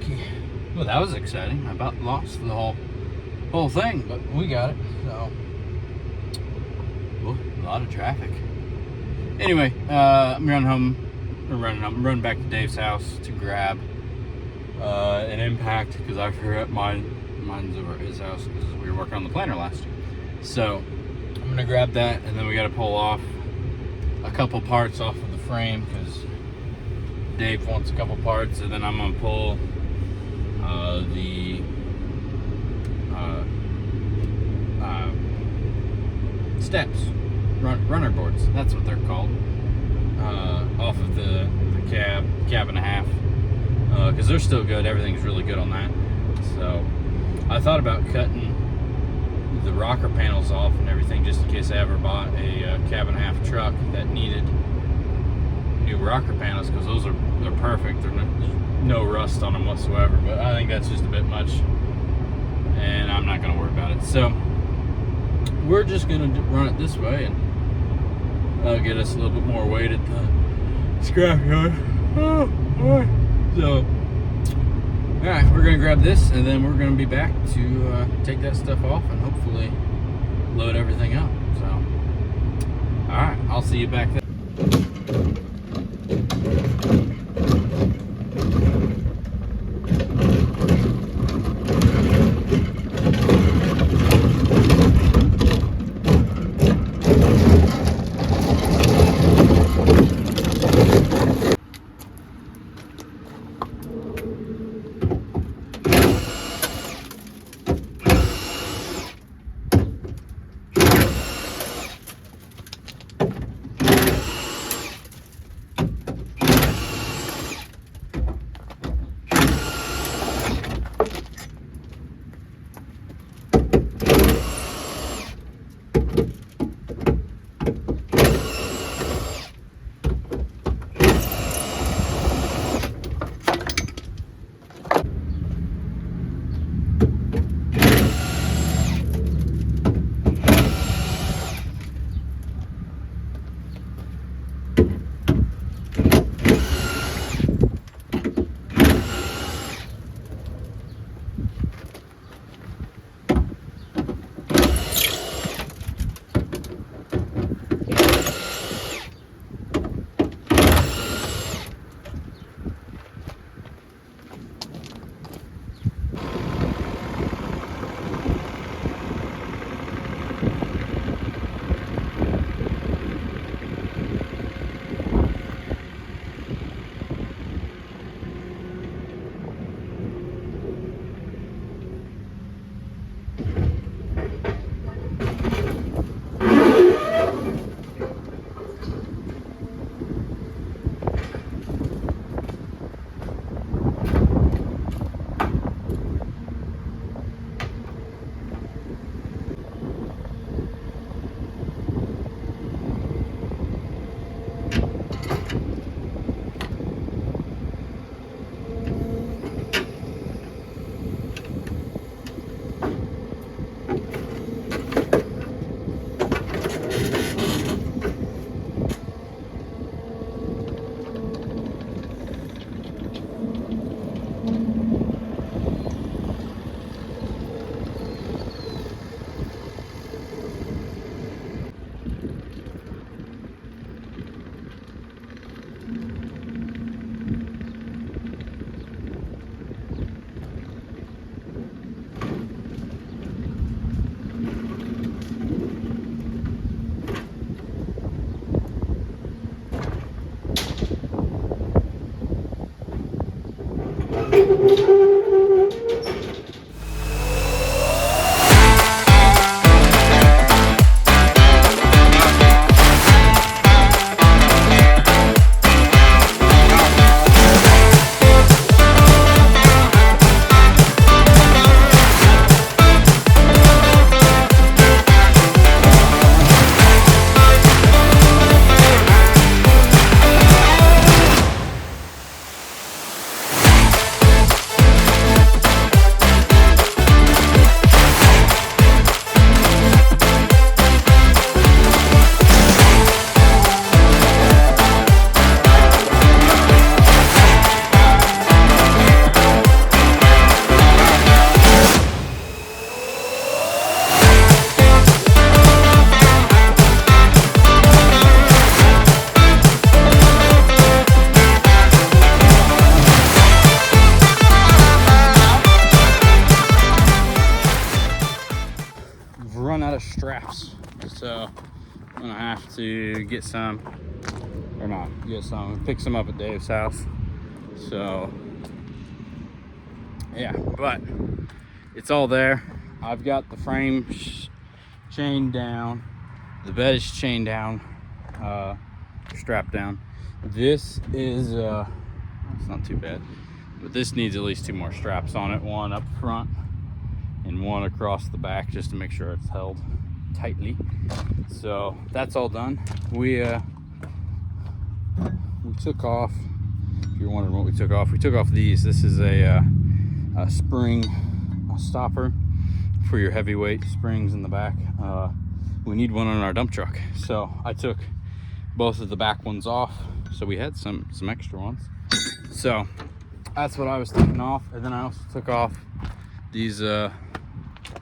Milwaukee. Well, that was exciting. I about lost the whole thing, but we got it. So, ooh, a lot of traffic. Anyway, I'm running back to Dave's house to grab an Impact because I forgot mine's over at his house because we were working on the planner last year. So I'm gonna grab that, and then we got to pull off a couple parts off of the frame because Dave wants a couple parts, and then I'm gonna pull the steps, runner boards. That's what they're called. Off of the cab and a half, because they're still good. Everything's really good on that. So I thought about cutting the rocker panels off and everything just in case I ever bought a cab and a half truck that needed new rocker panels, because they're perfect. There's no rust on them whatsoever. But I think that's just a bit much, and I'm not going to worry about it. So we're just going to run it this way and get us a little bit more weight at the scrapyard. So, alright, we're going to grab this, and then we're going to be back to take that stuff off and hopefully load everything up. So, alright, I'll see you back there. run out of straps, so I'm gonna have to get some, or not get some, pick some up at Dave's house. So yeah, but it's all there. I've got the frame chained down, the bed is chained down, strapped down. This is it's not too bad, but this needs at least 2 more straps on it, one up front and one across the back, just to make sure it's held tightly. So that's all done. We took off, if you're wondering what we took off these. This is a spring stopper for your heavyweight springs in the back. We need one on our dump truck, so I took both of the back ones off, so we had some extra ones. So that's what I was taking off, and then I also took off these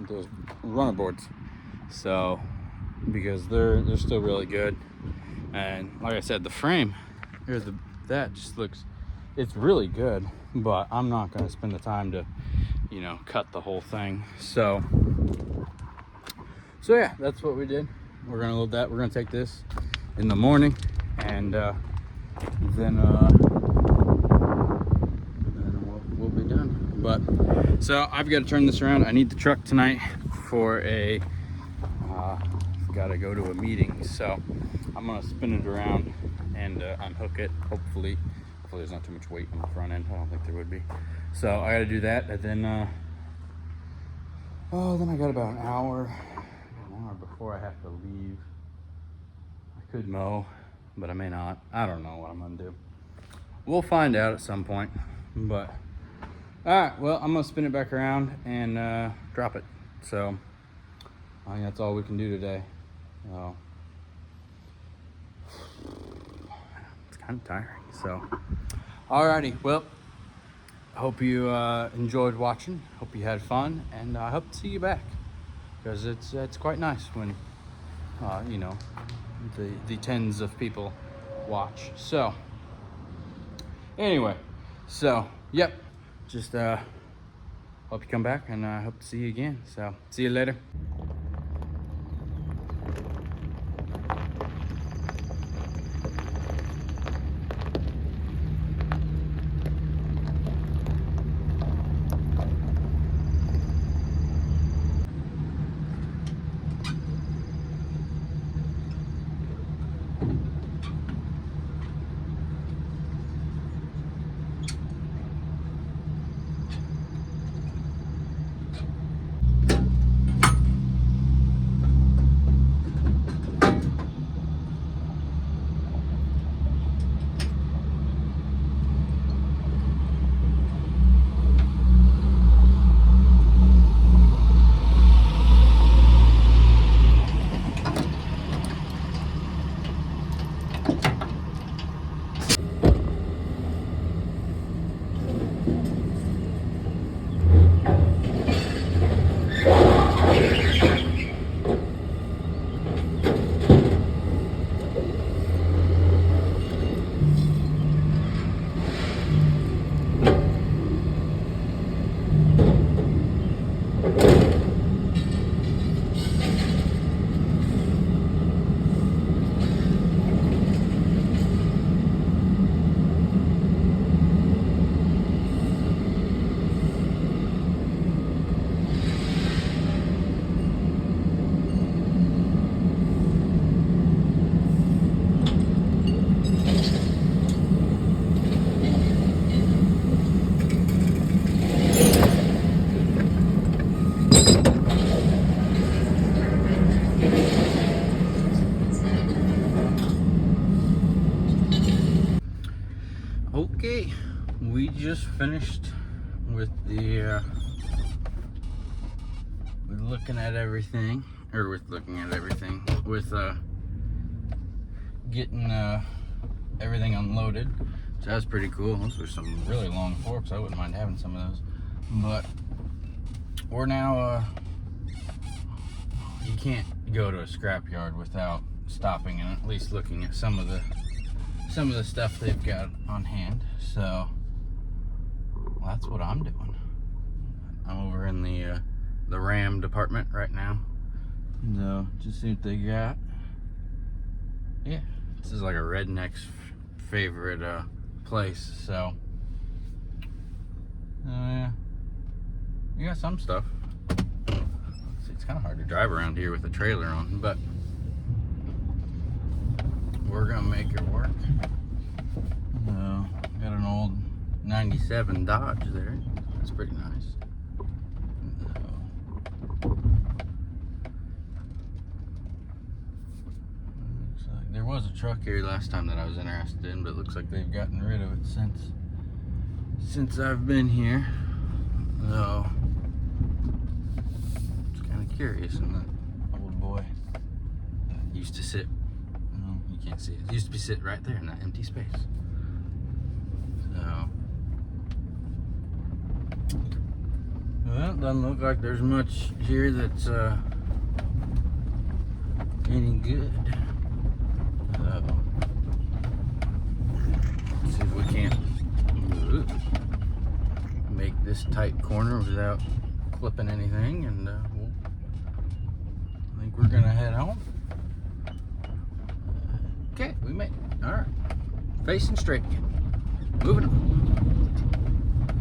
those runner boards, so because they're still really good. And like I said, the frame or that just looks, it's really good, but I'm not going to spend the time to, you know, cut the whole thing. So yeah, that's what we did. We're gonna load that. We're gonna take this in the morning, and then we'll be done. But so I've got to turn this around. I need the truck tonight for a gotta go to a meeting, so I'm gonna spin it around and unhook it. Hopefully there's not too much weight on the front end. I don't think there would be. So I gotta do that, and then then I got about an hour before I have to leave. I could mow, but I may not. I don't know what I'm gonna do. We'll find out at some point. But all right, well, I'm gonna spin it back around and drop it. So I think that's all we can do today. It's kind of tiring. So alrighty, well, hope you enjoyed watching. Hope you had fun, and I hope to see you back, because it's quite nice when you know, the tens of people watch. So anyway, so yep, just hope you come back, and I hope to see you again. So see you later. Okay, we just finished with the with looking at everything, with getting everything unloaded. So that was pretty cool. Those were some really long forks. I wouldn't mind having some of those. But we're now you can't go to a scrapyard without stopping and at least looking at some of the stuff they've got on hand. So well, that's what I'm doing. I'm over in the Ram department right now. No, just see what they got. Yeah, this is like a redneck's favorite place, so yeah, you got some stuff. See, it's kind of hard to drive around here with a trailer on, but we're gonna make it work. Got an old 97 Dodge there. That's pretty nice. Looks like there was a truck here last time that I was interested in, but it looks like they've gotten rid of it since I've been here. So it's kind of curious. And that old boy that used to sit, well, you can't see it. It used to be sitting right there in that empty space. So, well, doesn't look like there's much here that's any good. Let's see if we can't make this tight corner without clipping anything, and I think we're gonna head home. Okay, we made it. All right, facing straight again. Moving on.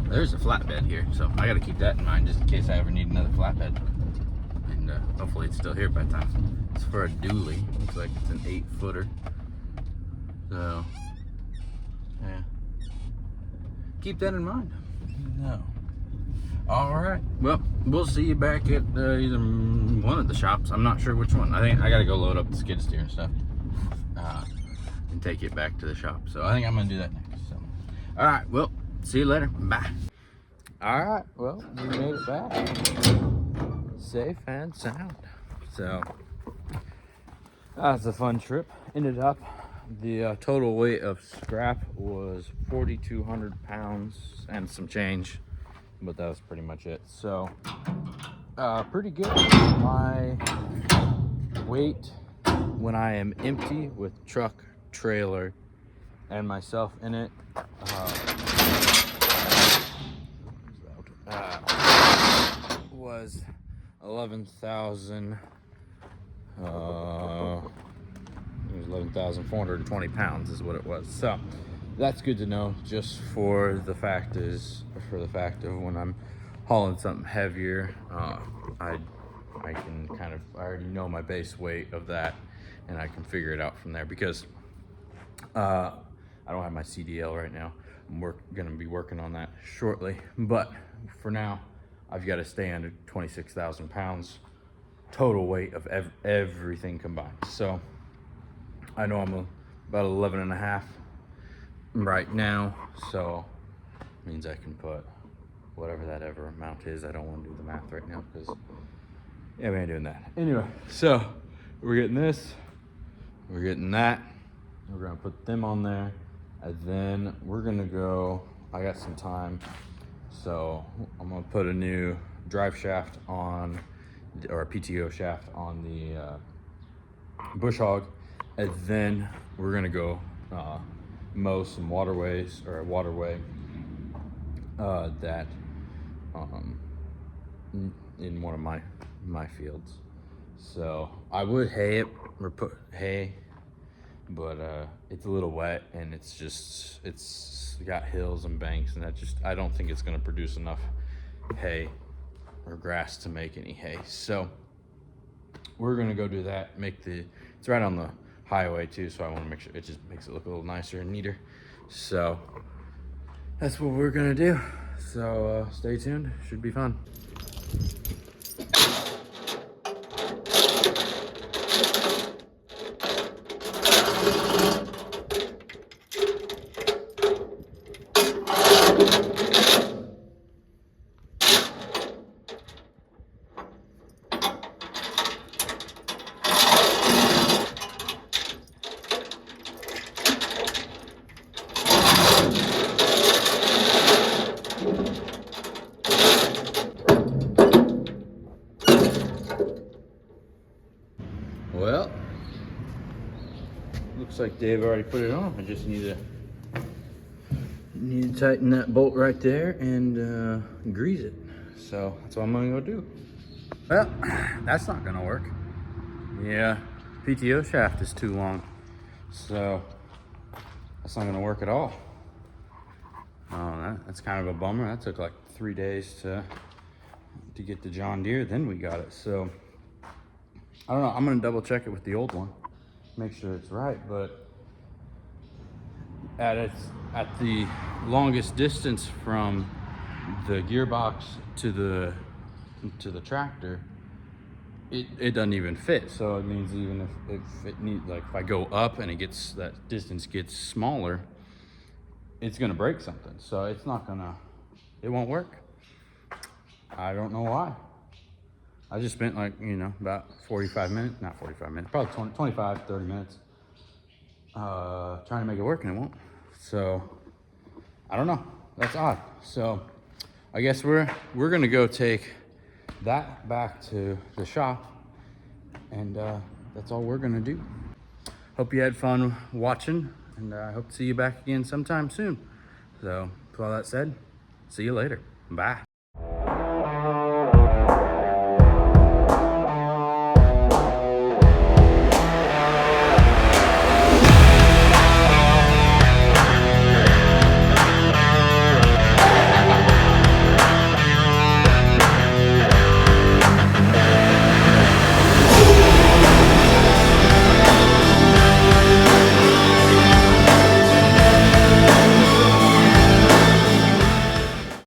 There's a flatbed here, so I got to keep that in mind just in case I ever need another flatbed. And hopefully it's still here by the time. It's for a dually. Looks like it's an 8-footer. So, yeah. Keep that in mind. No. All right. Well, we'll see you back at either one of the shops. I'm not sure which one. I think I got to go load up the skid steer and stuff and take it back to the shop. So I think I'm going to do that next. All right, well, see you later. Bye. All right, well, we made it back safe and sound. So that's a fun trip. Ended up, the total weight of scrap was 4,200 pounds and some change, but that was pretty much it. So pretty good. My weight when I am empty with truck, trailer, and myself in it was 11,000. It was 11,420 pounds is what it was. So that's good to know, just for the fact of when I'm hauling something heavier, I can I already know my base weight of that, and I can figure it out from there, because I don't have my CDL right now. I'm gonna be working on that shortly, but for now, I've got to stay under 26,000 pounds total weight of everything combined. So I know I'm about 11 and a half right now, so it means I can put whatever that ever amount is. I don't want to do the math right now because yeah, we ain't doing that. Anyway, so we're getting this, we're getting that, we're gonna put them on there, and then we're gonna go, I got some time, so I'm gonna put a new drive shaft on, or a PTO shaft on the bush hog, and then we're gonna go mow some waterways, or a waterway that in one of my fields. So I would hay it, or put hay, but it's a little wet, and it's got hills and banks, and I don't think it's gonna produce enough hay or grass to make any hay. So we're gonna go do that, it's right on the highway too, so I want to make sure it just makes it look a little nicer and neater. So that's what we're gonna do. So stay tuned, should be fun. Well, looks like Dave already put it on. I just need to tighten that bolt right there and grease it. So that's what I'm gonna go do. Well, that's not gonna work. Yeah, PTO shaft is too long, so that's not gonna work at all. Oh, that's kind of a bummer. That took like 3 days to get the John Deere, then we got it. So I don't know, I'm gonna double check it with the old one, make sure it's right, but at the longest distance from the gearbox to the tractor, it doesn't even fit. So it means even if it needs, like if I go up and that distance gets smaller, it's gonna break something. So it won't work. I don't know why. I just spent like, about 45 minutes, not 45 minutes, probably 25, 30 minutes trying to make it work, and it won't. So I don't know, that's odd. So I guess we're gonna go take that back to the shop, and that's all we're gonna do. Hope you had fun watching, and I hope to see you back again sometime soon. So with all that said, see you later. Bye.